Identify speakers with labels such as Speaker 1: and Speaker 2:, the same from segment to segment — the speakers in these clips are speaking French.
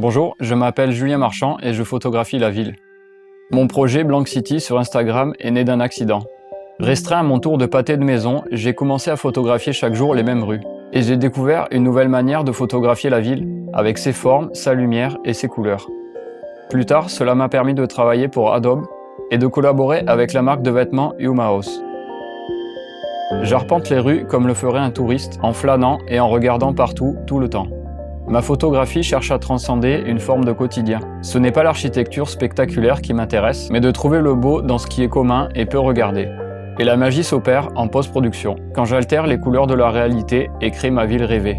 Speaker 1: Bonjour, je m'appelle Julien Marchand et je photographie la ville. Mon projet Blank City sur Instagram est né d'un accident. Restreint à mon tour de pâté de maison, j'ai commencé à photographier chaque jour les mêmes rues. Et j'ai découvert une nouvelle manière de photographier la ville, avec ses formes, sa lumière et ses couleurs. Plus tard, cela m'a permis de travailler pour Adobe et de collaborer avec la marque de vêtements Yuma House. J'arpente les rues comme le ferait un touriste, en flânant et en regardant partout, tout le temps. Ma photographie cherche à transcender une forme de quotidien. Ce n'est pas l'architecture spectaculaire qui m'intéresse, mais de trouver le beau dans ce qui est commun et peu regardé. Et la magie s'opère en post-production, quand j'altère les couleurs de la réalité et crée ma ville rêvée.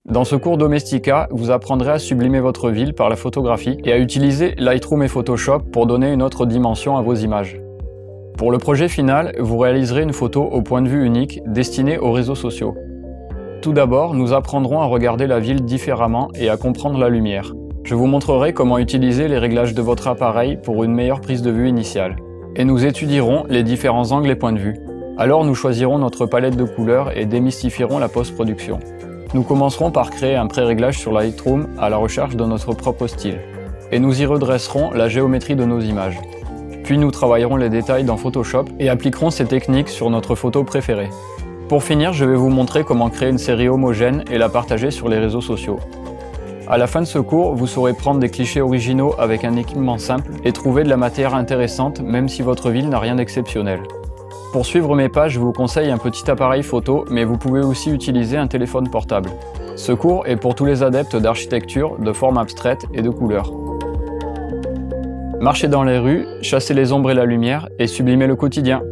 Speaker 1: Dans ce cours Domestika, vous apprendrez à sublimer votre ville par la photographie et à utiliser Lightroom et Photoshop pour donner une autre dimension à vos images. Pour le projet final, vous réaliserez une photo au point de vue unique destinée aux réseaux sociaux. Tout d'abord, nous apprendrons à regarder la ville différemment et à comprendre la lumière. Je vous montrerai comment utiliser les réglages de votre appareil pour une meilleure prise de vue initiale. Et nous étudierons les différents angles et points de vue. Alors nous choisirons notre palette de couleurs et démystifierons la post-production. Nous commencerons par créer un pré-réglage sur Lightroom à la recherche de notre propre style. Et nous y redresserons la géométrie de nos images. Puis nous travaillerons les détails dans Photoshop et appliquerons ces techniques sur notre photo préférée. Pour finir, je vais vous montrer comment créer une série homogène et la partager sur les réseaux sociaux. À la fin de ce cours, vous saurez prendre des clichés originaux avec un équipement simple et trouver de la matière intéressante même si votre ville n'a rien d'exceptionnel. Pour suivre mes pages, je vous conseille un petit appareil photo, mais vous pouvez aussi utiliser un téléphone portable. Ce cours est pour tous les adeptes d'architecture, de formes abstraites et de couleurs. Marchez dans les rues, chassez les ombres et la lumière et sublimez le quotidien.